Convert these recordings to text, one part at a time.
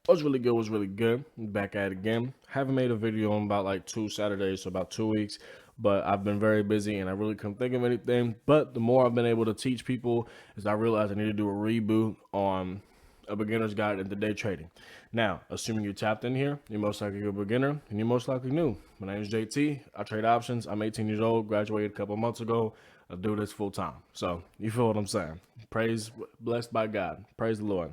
Was really good, was really good. Back at it again. Haven't made a video in about like 2 Saturdays, so about 2 weeks. But I've been very busy and I really couldn't think of anything. But the more I've been able to teach people is I realized I need to do a reboot on a beginner's guide into day trading. Now, assuming you're tapped in here, you're most likely a beginner and you're most likely new. My name is JT. I trade options. I'm 18 years old, graduated a couple months ago. I do this full time. So you feel what I'm saying? Praise, blessed by God. Praise the Lord.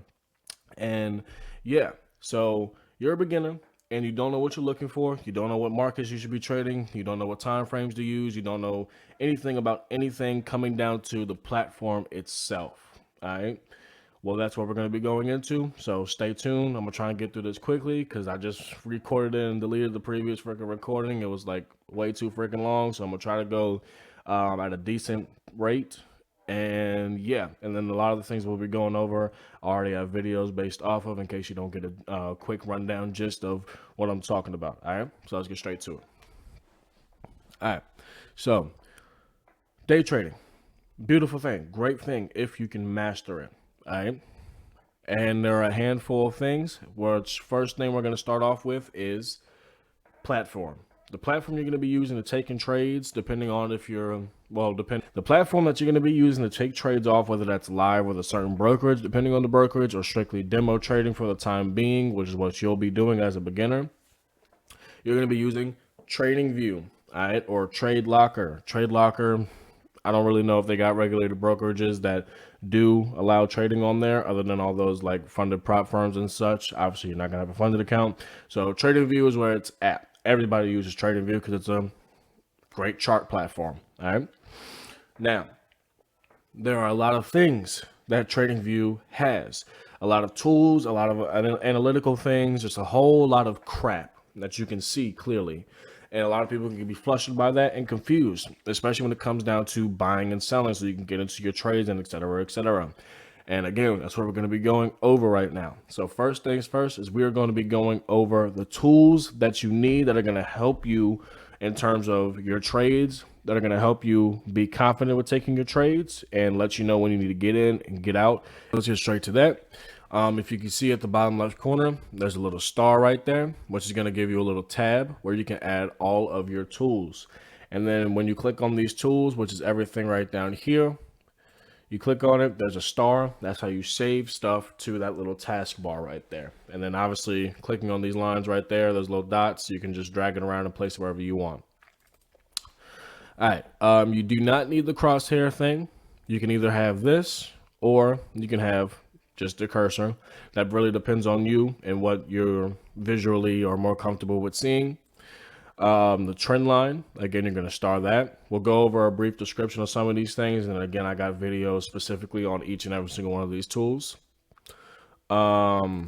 And yeah, so you're a beginner and you don't know what you're looking for. You don't know what markets you should be trading. You don't know what time frames to use. You don't know anything about anything coming down to the platform itself. All right. Well, that's what we're going to be going into. So stay tuned. I'm going to try and get through this quickly because I just recorded it and deleted the previous freaking recording. It was like way too freaking long. So I'm going to try to go at a decent rate. And yeah, and then a lot of the things we'll be going over, I already have videos based off of in case you don't get a quick rundown gist of what I'm talking about. All right, so let's get straight to it. All right, so day trading, beautiful thing, great thing if you can master it. All right, and there are a handful of things. Which first thing we're going to start off with is platform. The platform you're going to be using to take in trades, depending on if you're, the platform that you're going to be using to take trades off, whether that's live with a certain brokerage, depending on the brokerage, or strictly demo trading for the time being, which is what you'll be doing as a beginner, you're going to be using TradingView, all right, or Trade Locker. Trade Locker, I don't really know if they got regulated brokerages that do allow trading on there other than all those like funded prop firms and such. Obviously, you're not going to have a funded account. So TradingView is where it's at. Everybody uses TradingView because it's a great chart platform. All right. Now, there are a lot of things that TradingView has. A lot of tools, a lot of analytical things, just a whole lot of crap that you can see clearly. And a lot of people can be flustered by that and confused, especially when it comes down to buying and selling so you can get into your trades and et cetera, et cetera. And again, that's what we're going to be going over right now. So first things first is we are going to be going over the tools that you need that are going to help you in terms of your trades, that are going to help you be confident with taking your trades and let you know when you need to get in and get out. Let's get straight to that. If you can see at the bottom left corner, there's a little star right there, which is going to give you a little tab where you can add all of your tools. And then when you click on these tools, which is everything right down here, you click on it, there's a star. That's how you save stuff to that little taskbar right there. And then obviously clicking on these lines right there, those little dots, you can just drag it around and place it wherever you want. All right, you do not need the crosshair thing. You can either have this or you can have just the cursor. That really depends on you and what you're visually or more comfortable with seeing. The trend line, again, you're going to star that. We'll go over a brief description of some of these things. And again, I got videos specifically on each and every single one of these tools. Fibonacci,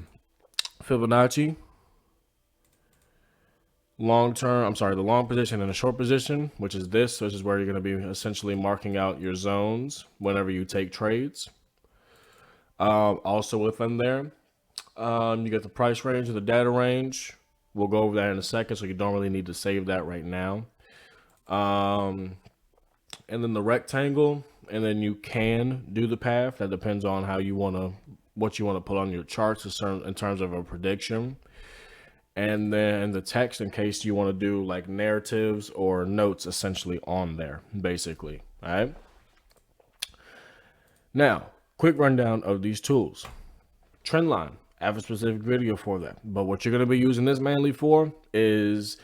the long position and the short position, which is this. This is where you're going to be essentially marking out your zones whenever you take trades. Also within there, you get the price range and the data range. We'll go over that in a second, so you don't really need to save that right now. And then the rectangle, and then you can do the path. That depends on how you what you want to put on your charts in terms of a prediction. And then the text in case you want to do like narratives or notes essentially on there, basically. All right. Now, quick rundown of these tools. Trendline. I have a specific video for that. But what you're going to be using this mainly for is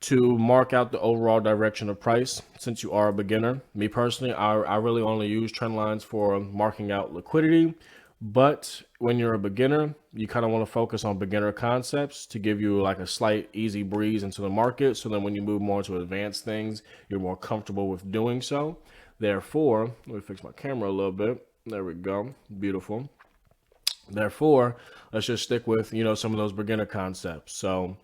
to mark out the overall direction of price since you are a beginner. Me personally, I really only use trend lines for marking out liquidity. But when you're a beginner, you kind of want to focus on beginner concepts to give you like a slight easy breeze into the market. So then when you move more to advanced things, you're more comfortable with doing so. Therefore, let me fix my camera a little bit. There we go. Beautiful. Therefore, let's just stick with, some of those beginner concepts. So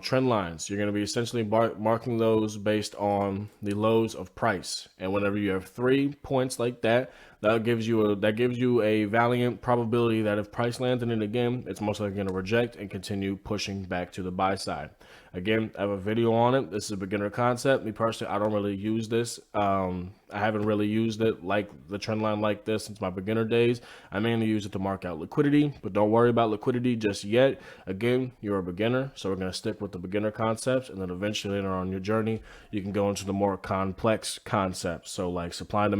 trend lines, you're going to be essentially marking those based on the lows of price. And whenever you have 3 points like that, that gives you a valiant probability that if price lands in it again, it's most likely going to reject and continue pushing back to the buy side. Again, I have a video on it. This is a beginner concept. Me personally, I don't really use this. I haven't really used it like the trend line like this since my beginner days. I mainly use it to mark out liquidity, but don't worry about liquidity just yet. Again, you're a beginner, so we're going to stick with the beginner concepts, and then eventually later on your journey, you can go into the more complex concepts. So like supply and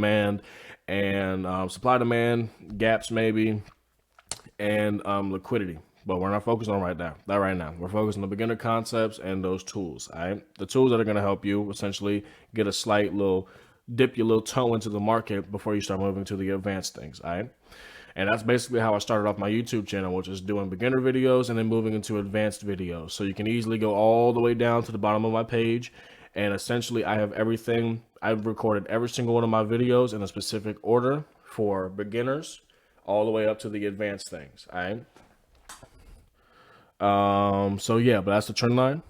demand gaps maybe, and liquidity. But we're not focused on that right now. We're focused on the beginner concepts and those tools. All right, the tools that are going to help you essentially get a slight little dip your little toe into the market before you start moving to the advanced things. All right. And that's basically how I started off my YouTube channel, which is doing beginner videos and then moving into advanced videos. So you can easily go all the way down to the bottom of my page. And essentially I have everything. I've recorded every single one of my videos in a specific order for beginners all the way up to the advanced things. All right. So yeah, but that's the trend line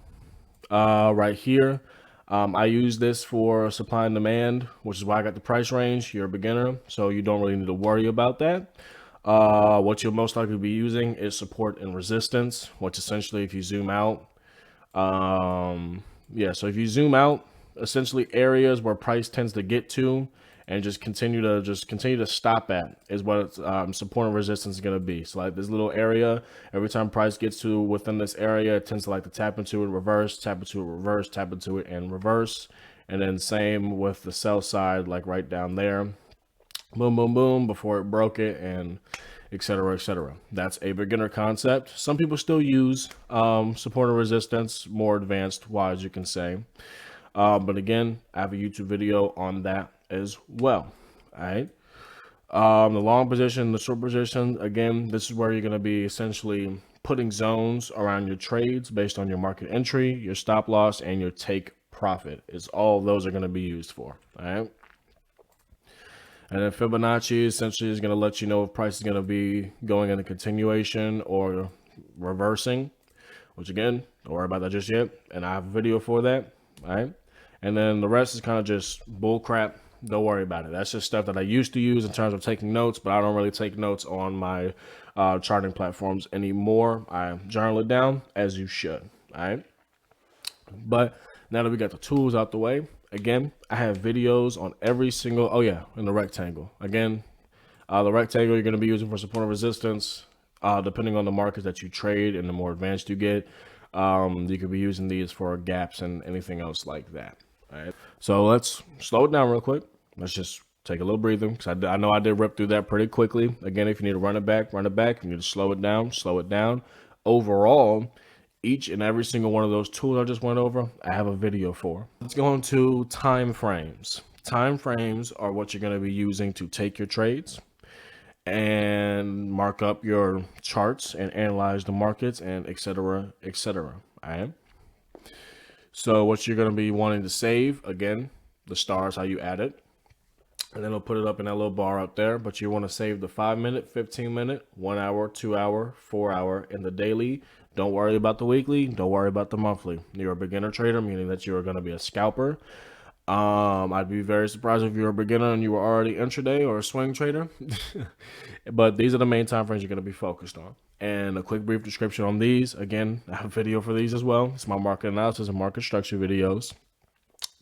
right here. I use this for supply and demand, which is why I got the price range. You're a beginner, so you don't really need to worry about that. What you'll most likely be using is support and resistance, which essentially if you zoom out, so if you zoom out, essentially areas where price tends to get to and just continue to stop at is what support and resistance is going to be. So like this little area, every time price gets to within this area, it tends to like to tap into it, reverse, tap into it, reverse, tap into it, and reverse. And then same with the sell side, like right down there, boom, boom, boom, before it broke it, and etc., etc. That's a beginner concept. Some people still use support and resistance, more advanced wise, you can say. But again, I have a YouTube video on that as well. All right. The long position, the short position, again, this is where you're going to be essentially putting zones around your trades based on your market entry, your stop loss, and your take profit is all those are going to be used for. All right. And then Fibonacci essentially is going to let you know if price is going to be going in a continuation or reversing, which again, don't worry about that just yet. And I have a video for that. All right. And then the rest is kind of just bull crap. Don't worry about it. That's just stuff that I used to use in terms of taking notes, but I don't really take notes on my charting platforms anymore. I journal it down as you should. All right. But now that we got the tools out the way, again, I have videos on every single, in the rectangle. Again, the rectangle you're going to be using for support and resistance, depending on the markets that you trade and the more advanced you get. You could be using these for gaps and anything else like that. All right. So let's slow it down real quick. Let's just take a little breather because I know I did rip through that pretty quickly. Again, if you need to run it back. If you need to slow it down. Overall, each and every single one of those tools I just went over, I have a video for. Let's go into time frames. Time frames are what you're going to be using to take your trades and mark up your charts and analyze the markets and etc. All right. So what you're going to be wanting to save, again, the stars, how you add it. And then I'll put it up in that little bar up there. But you want to save the 5-minute, 15-minute, 1 hour, 2 hour, 4 hour, and the daily. Don't worry about the weekly. Don't worry about the monthly. You're a beginner trader, meaning that you're going to be a scalper. I'd be very surprised if you're a beginner and you were already intraday or a swing trader. But these are the main time frames you're going to be focused on. And a quick brief description on these. Again, I have a video for these as well. It's my market analysis and market structure videos.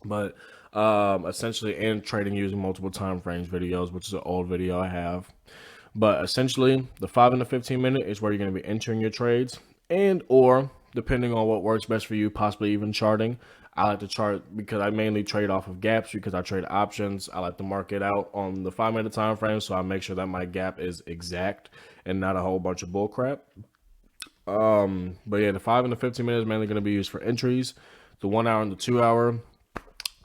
But essentially, and trading using multiple time frames videos, which is an old video I have. But essentially, the 5 and the 15-minute is where you're going to be entering your trades, and or depending on what works best for you, possibly even charting. I like to chart because I mainly trade off of gaps because I trade options. I like to mark it out on the 5-minute time frame, so I make sure that my gap is exact and not a whole bunch of bull crap. But yeah, the 5 and the 15 minutes is mainly going to be used for entries. The 1 hour and the 2 hour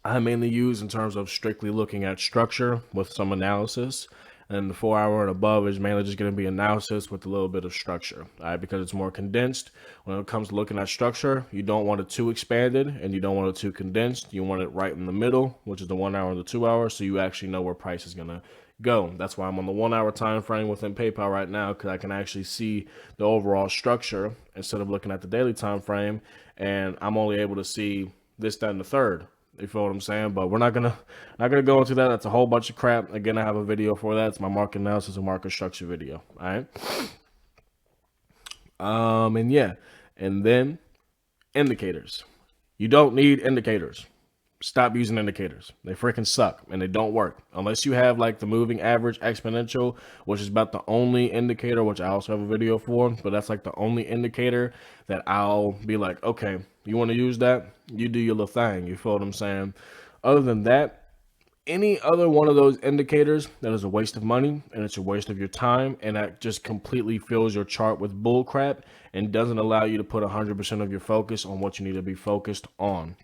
I mainly use in terms of strictly looking at structure with some analysis. And the 4 hour and above is mainly just going to be analysis with a little bit of structure, all right, because it's more condensed. When it comes to looking at structure, you don't want it too expanded and you don't want it too condensed. You want it right in the middle, which is the 1 hour and the 2 hour, so you actually know where price is going to go. That's why I'm on the 1 hour time frame within PayPal right now, because I can actually see the overall structure instead of looking at the daily time frame, and I'm only able to see this, that, and the third. You feel what I'm saying? But we're not gonna go into that. That's a whole bunch of crap. Again, I have a video for that. It's my market analysis and market structure video. All right. And yeah, and then indicators. You don't need indicators. Stop using indicators. They freaking suck and they don't work unless you have like the moving average exponential, which is about the only indicator, which I also have a video for, but that's like the only indicator that I'll be like, okay, you want to use that? You do your little thing. You feel what I'm saying? Other than that, any other one of those indicators, that is a waste of money and it's a waste of your time, and that just completely fills your chart with bull crap and doesn't allow you to put 100% of your focus on what you need to be focused on.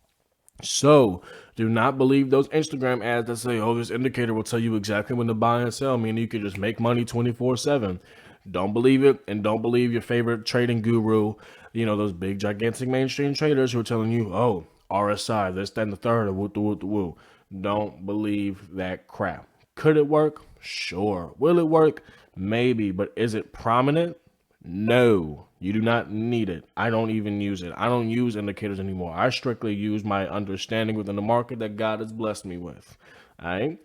So do not believe those Instagram ads that say, oh, this indicator will tell you exactly when to buy and sell, meaning you can just make money 24/7. Don't believe it, and don't believe your favorite trading guru, those big gigantic mainstream traders who are telling you, oh, RSI, this, that, and the third, woo, woo, woo. Don't believe that crap. Could it work? Sure. Will it work? Maybe, but is it prominent? No, you do not need it. I don't even use it. I don't use indicators anymore. I strictly use my understanding within the market that God has blessed me with. All right.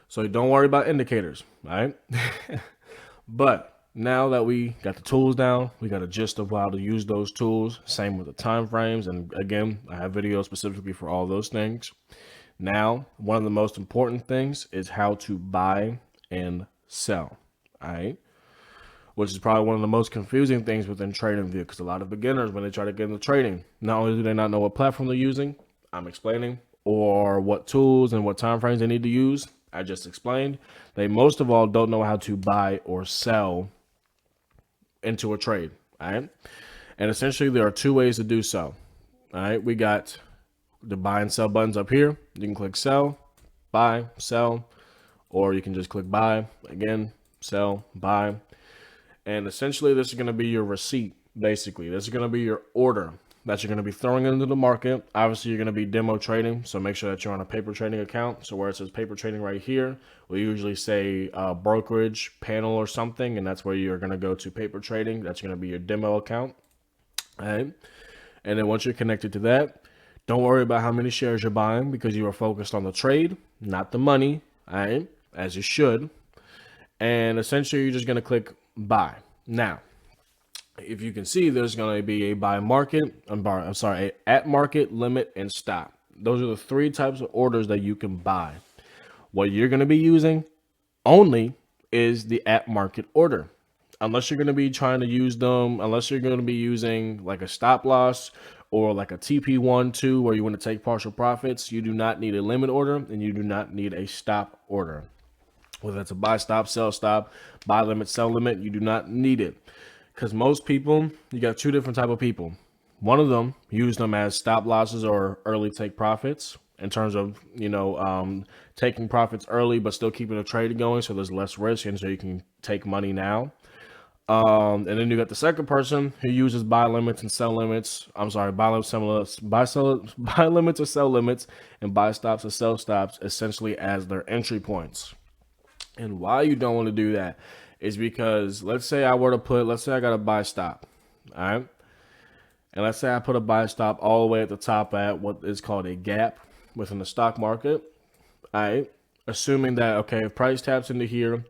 So don't worry about indicators. All right. But now that we got the tools down, we got a gist of how to use those tools. Same with the time frames. And again, I have videos specifically for all those things. Now, one of the most important things is how to buy and sell. All right. Which is probably one of the most confusing things within trading view, because a lot of beginners, when they try to get into trading, not only do they not know what platform they're using, I'm explaining, or what tools and what time frames they need to use, I just explained, they most of all don't know how to buy or sell into a trade. All right. And essentially there are two ways to do so. All right. We got the buy and sell buttons up here. You can click sell, buy, sell, or you can just click buy, again, sell, buy. And essentially this is going to be your receipt. Basically, this is going to be your order that you're going to be throwing into the market. Obviously, you're going to be demo trading, so make sure that you're on a paper trading account. So where it says paper trading right here, we usually say brokerage panel or something, and that's where you're going to go to paper trading. That's going to be your demo account. All right. And then once you're connected to that, don't worry about how many shares you're buying, because you are focused on the trade, not the money, all right, as you should. And essentially, you're just going to click buy. Now, if you can see, there's going to be a buy market, a at market, limit, and stop. Those are the three types of orders that you can buy. What you're going to be using only is the at market order. Unless you're going to be trying to use them, unless you're going to be using like a stop loss or like a TP1, 2, where you want to take partial profits, you do not need a limit order and you do not need a stop order. Whether it's a buy stop, sell stop, buy limit, sell limit, you do not need it. Because most people, you got two different type of people. One of them use them as stop losses or early take profits in terms of, taking profits early, but still keeping the trade going. So there's less risk. And so you can take money now. And then you got the second person who uses buy limits and sell limits. Buy limits, buy limits or sell limits, and buy stops or sell stops essentially as their entry points. And why you don't want to do that is because let's say I got a buy stop, all right? And let's say I put a buy stop all the way at the top at what is called a gap within the stock market, all right? Assuming that, okay, if price taps into here,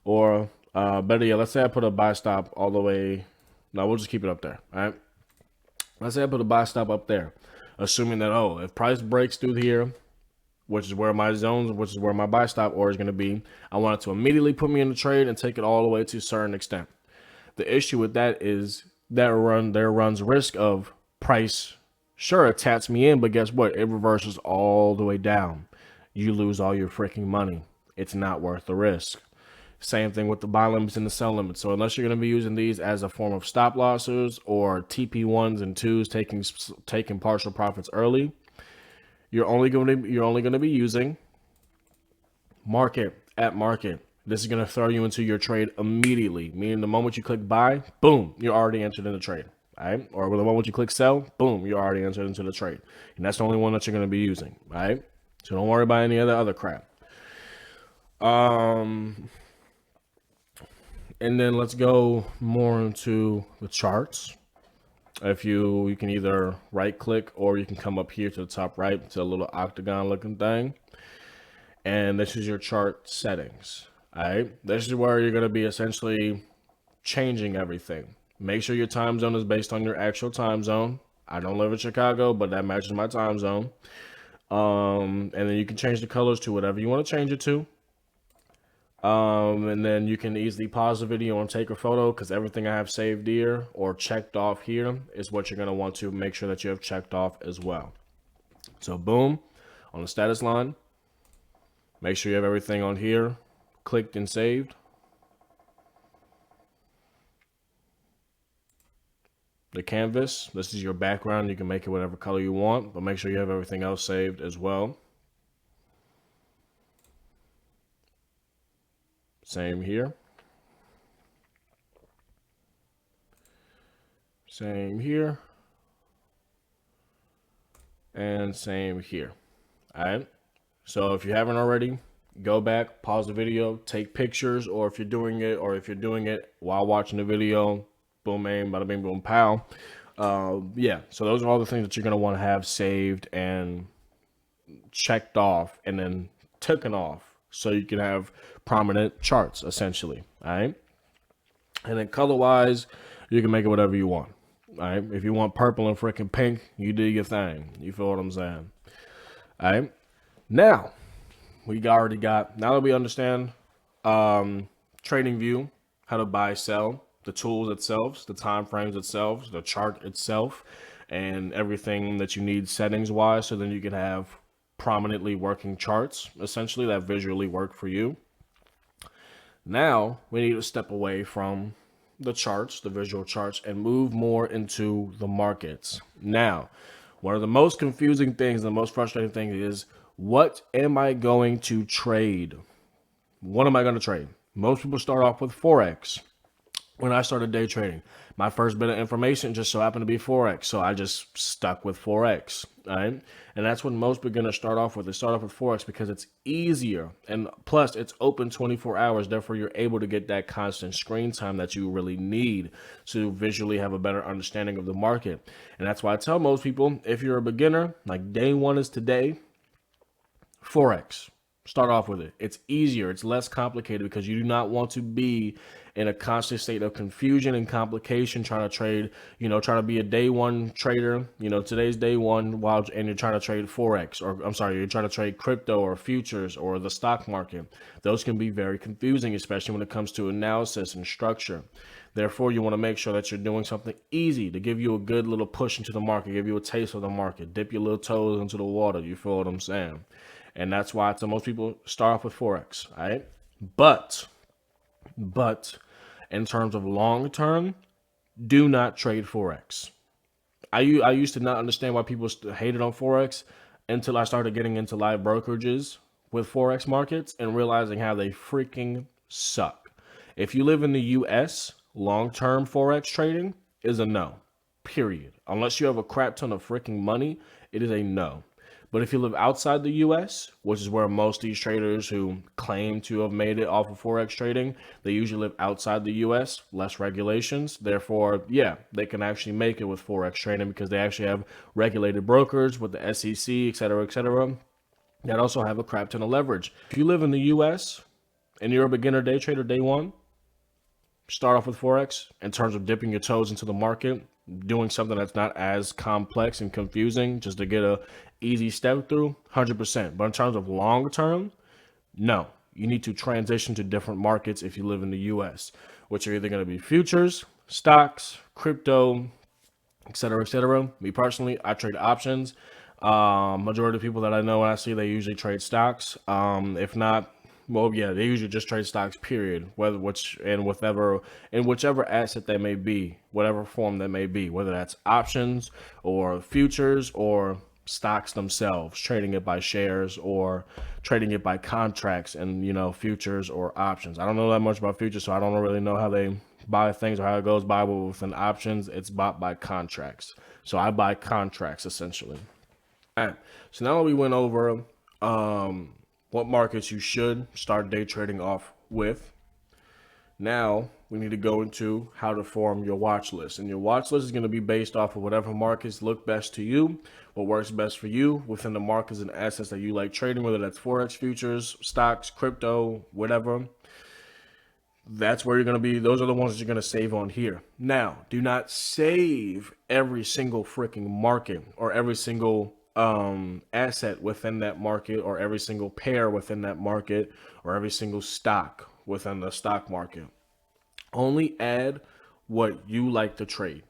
or better yet, let's say I put a buy stop all the way, no, we'll just keep it up there, all right? Let's say I put a buy stop up there, assuming that, if price breaks through here, which is where my buy stop order is going to be, I want it to immediately put me in the trade and take it all the way to a certain extent. The issue with that is there runs risk of price. Sure, it taps me in, but guess what? It reverses all the way down. You lose all your freaking money. It's not worth the risk. Same thing with the buy limits and the sell limits. So unless you're going to be using these as a form of stop losses or TP1s and 2s, taking partial profits early, you're only going to be using market at market. This is going to throw you into your trade immediately, meaning the moment you click buy, boom, you're already entered in the trade. All right? Or the moment you click sell, boom, you're already entered into the trade. And that's the only one that you're going to be using. All right? So don't worry about any other crap. And then let's go more into the charts. If you can either right click or you can come up here to the top right to a little octagon looking thing. And this is your chart settings. All right. This is where you're going to be essentially changing everything. Make sure your time zone is based on your actual time zone. I don't live in Chicago, but that matches my time zone. And then you can change the colors to whatever you want to change it to. And then you can easily pause the video and take a photo, because everything I have saved here or checked off here is what you're going to want to make sure that you have checked off as well. So boom, on the status line, make sure you have everything on here clicked and saved. The canvas, this is your background. You can make it whatever color you want, but make sure you have everything else saved as well. Same here. Same here. And same here. All right. So if you haven't already, go back, pause the video, take pictures, or if you're doing it while watching the video, boom, aim, bada bing, boom, pow. Yeah. So those are all the things that you're going to want to have saved and checked off and then taken off, so you can have prominent charts essentially. All right. And then color wise, you can make it whatever you want. All right. If you want purple and freaking pink, you do your thing. You feel what I'm saying? All right. Now now that we understand trading view, how to buy, sell, the tools itself, the time frames itself, the chart itself, and everything that you need settings wise, so then you can have prominently working charts essentially that visually work for you. Now we need to step away from the charts, the visual charts, and move more into the markets. Now, one of the most confusing things, the most frustrating thing is, what am I going to trade? What am I going to trade? Most people start off with Forex. When I started day trading, my first bit of information just so happened to be Forex. So I just stuck with Forex, right? And that's what most beginners start off with. They start off with Forex because it's easier. And plus, it's open 24 hours. Therefore, you're able to get that constant screen time that you really need to visually have a better understanding of the market. And that's why I tell most people, if you're a beginner, like day one is today, Forex. Start off with it. It's easier. It's less complicated because you do not want to be in a constant state of confusion and complication trying to trade, trying to be a day one trader. Today's day one and you're trying to trade Forex, or I'm sorry, you're trying to trade crypto or futures or the stock market. Those can be very confusing, especially when it comes to analysis and structure. Therefore, you want to make sure that you're doing something easy to give you a good little push into the market, give you a taste of the market, dip your little toes into the water. You feel what I'm saying? And that's why I tell most people start off with Forex, all right? But in terms of long term, do not trade Forex. I used to not understand why people hated on Forex until I started getting into live brokerages with Forex markets and realizing how they freaking suck. If you live in the US, long-term Forex trading is a no, period. Unless you have a crap ton of freaking money, it is a no. But if you live outside the US, which is where most of these traders who claim to have made it off of Forex trading, they usually live outside the US, less regulations. Therefore, yeah, they can actually make it with Forex trading because they actually have regulated brokers with the SEC, et cetera, that also have a crap ton of leverage. If you live in the US and you're a beginner day trader day one, start off with Forex in terms of dipping your toes into the market, doing something that's not as complex and confusing just to get a easy step through, 100%. But in terms of long term, no. You need to transition to different markets if you live in the US, which are either going to be futures, stocks, crypto, et cetera. Me personally, I trade options. Majority of people that I know and I see, they usually trade stocks. If not, well, yeah, they usually just trade stocks, period. Whichever asset they may be, whatever form that may be, whether that's options or futures or stocks themselves, trading it by shares or trading it by contracts and, futures or options. I don't know that much about futures, so I don't really know how they buy things or how it goes by. But within options, it's bought by contracts. So I buy contracts essentially. All right. So now that we went over, what markets you should start day trading off with. Now we need to go into how to form your watch list. And your watch list is going to be based off of whatever markets look best to you, what works best for you within the markets and assets that you like trading, whether that's Forex, futures, stocks, crypto, whatever. That's where you're going to be. Those are the ones that you're going to save on here. Now, do not save every single freaking market or every single asset within that market or every single pair within that market or every single stock within the stock market. Only add what you like to trade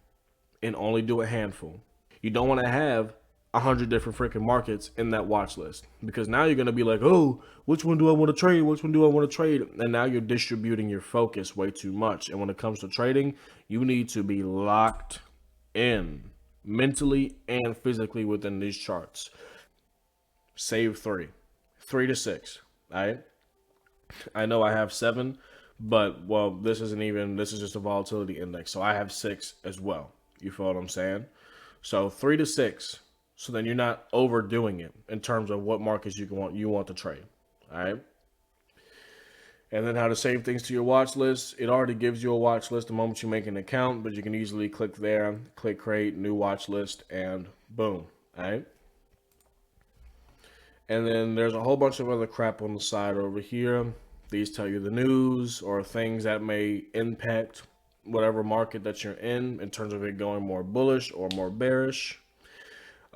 and only do a handful. You don't want to have 100 different freaking markets in that watch list, because now you're going to be like, oh, which one do I want to trade? Which one do I want to trade? And now you're distributing your focus way too much. And when it comes to trading, you need to be locked in mentally and physically within these charts. Save 3 to 6. All right. I know I have 7, but well, this is just a volatility index. So I have 6 as well. You feel what I'm saying? So 3 to 6. So then you're not overdoing it in terms of what markets you want to trade. All right. And then how to save things to your watch list. It already gives you a watch list the moment you make an account, but you can easily click there, click create new watch list, and boom. All right. And then there's a whole bunch of other crap on the side over here. These tell you the news or things that may impact whatever market that you're in terms of it going more bullish or more bearish.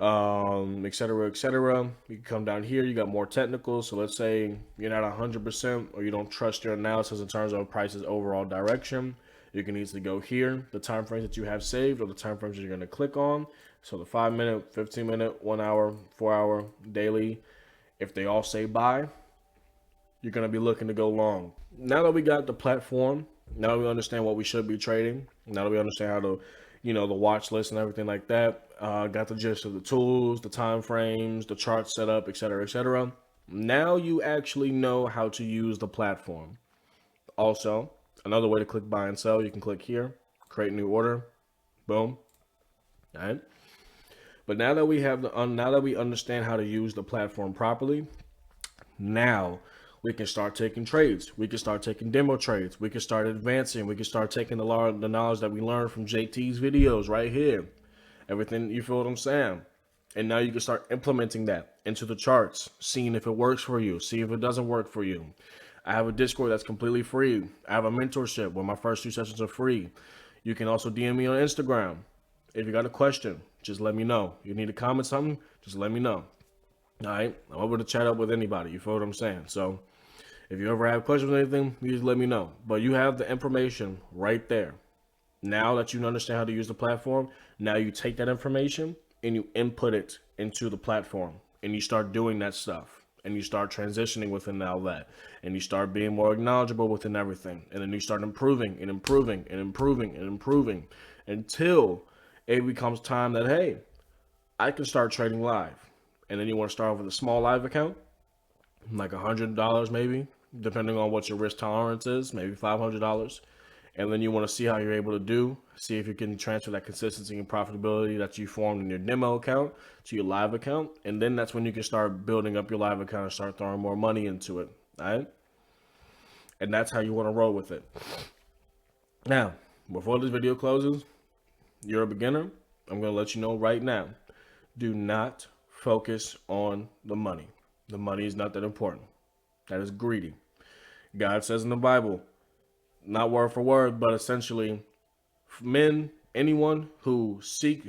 Et cetera, et cetera. You can come down here, you got more technical. So let's say you're not 100% or you don't trust your analysis in terms of price's overall direction. You can easily go here, the time frames that you have saved or the time frames that you're going to click on. So the 5 minute, 15 minute, 1 hour, 4 hour, daily. If they all say buy, you're going to be looking to go long. Now that we got the platform, now that we understand what we should be trading, now that we understand how to, the watch list and everything like that, got the gist of the tools, the time frames, the chart setup, et cetera, et cetera. Now you actually know how to use the platform. Also, another way to click buy and sell, you can click here, create new order, boom. All right. But now that we have now that we understand how to use the platform properly, now we can start taking trades. We can start taking demo trades. We can start advancing. We can start taking the knowledge that we learned from JT's videos right here. Everything, you feel what I'm saying? And now you can start implementing that into the charts, seeing if it works for you, see if it doesn't work for you. I have a Discord that's completely free. I have a mentorship where my first 2 sessions are free. You can also DM me on Instagram. If you got a question, just let me know. You need to comment something, just let me know. All right? I'm able to chat up with anybody. You feel what I'm saying? So if you ever have questions or anything, you just let me know. But you have the information right there. Now that you understand how to use the platform, now you take that information and you input it into the platform and you start doing that stuff and you start transitioning within all that and you start being more knowledgeable within everything. And then you start improving and improving and improving and improving until it becomes time that, hey, I can start trading live. And then you want to start with a small live account, like $100 maybe, depending on what your risk tolerance is, maybe $500. And then you want to see how you're able to do, see if you can transfer that consistency and profitability that you formed in your demo account to your live account. And then that's when you can start building up your live account and start throwing more money into it. All right. And that's how you want to roll with it. Now, before this video closes, you're a beginner. I'm going to let you know right now, do not focus on the money. The money is not that important. That is greedy. God says in the Bible, not word for word, but essentially, anyone who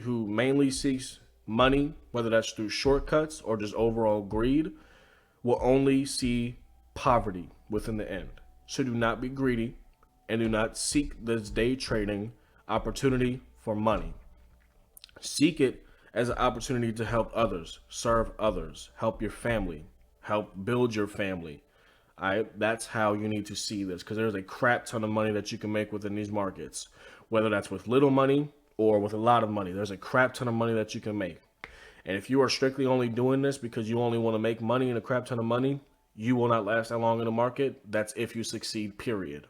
mainly seeks money, whether that's through shortcuts or just overall greed, will only see poverty within the end. So do not be greedy and do not seek this day trading opportunity for money. Seek it as an opportunity to help others, serve others, help your family, help build your family. All right, that's how you need to see this, because there's a crap ton of money that you can make within these markets, whether that's with little money or with a lot of money. There's a crap ton of money that you can make. And if you are strictly only doing this because you only want to make money and a crap ton of money, you will not last that long in the market. That's if you succeed, period.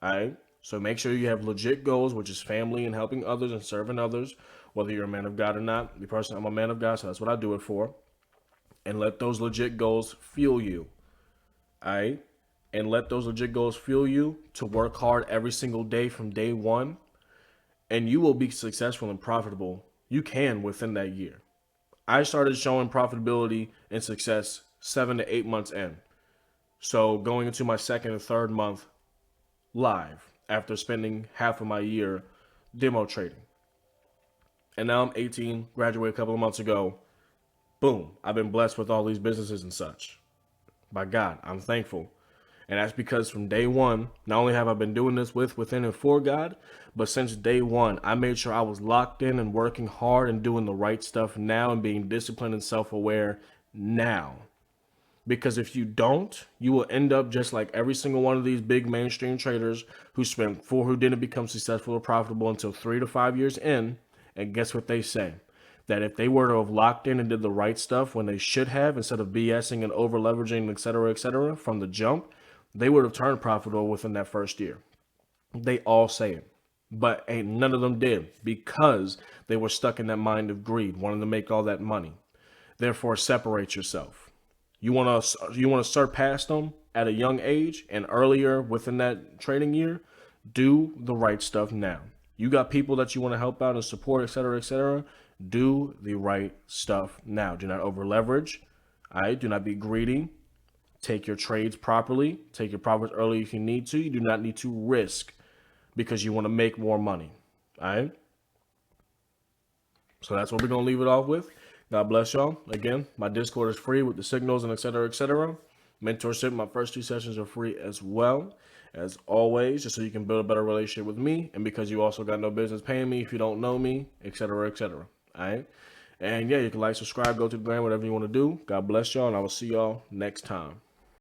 All right, so make sure you have legit goals, which is family and helping others and serving others, whether you're a man of God or not. Me personally, I'm a man of God, so that's what I do it for. And let those legit goals fuel you. All right. and let those legit goals fuel you to work hard every single day from day one, and you will be successful and profitable. You can within that year. I started showing profitability and success 7 to 8 months in. So going into my second and third month live after spending half of my year demo trading. And now I'm 18, graduated a couple of months ago. Boom, I've been blessed with all these businesses and such. By God, I'm thankful. And that's because from day one, not only have I been doing this within, and for God, but since day one, I made sure I was locked in and working hard and doing the right stuff now and being disciplined and self-aware now. Because if you don't, you will end up just like every single one of these big mainstream traders who didn't become successful or profitable until 3 to 5 years in. And guess what they say? That if they were to have locked in and did the right stuff when they should have, instead of BSing and over leveraging, et cetera, from the jump, they would have turned profitable within that first year. They all say it. But ain't none of them did because they were stuck in that mind of greed, wanting to make all that money. Therefore, separate yourself. You want to surpass them at a young age and earlier within that trading year. Do the right stuff now. You got people that you want to help out and support, et cetera, et cetera. Do the right stuff now. Do not over leverage. All right. Do not be greedy. Take your trades properly. Take your profits early if you need to. You do not need to risk because you want to make more money. All right. So that's what we're going to leave it off with. God bless y'all. Again, my Discord is free with the signals and et cetera, et cetera. Mentorship, my first 2 sessions are free as well. As always, just so you can build a better relationship with me. And because you also got no business paying me if you don't know me, et cetera, et cetera. All right. And yeah, you can like, subscribe, go to the gram, whatever you want to do. God bless y'all, and I will see y'all next time.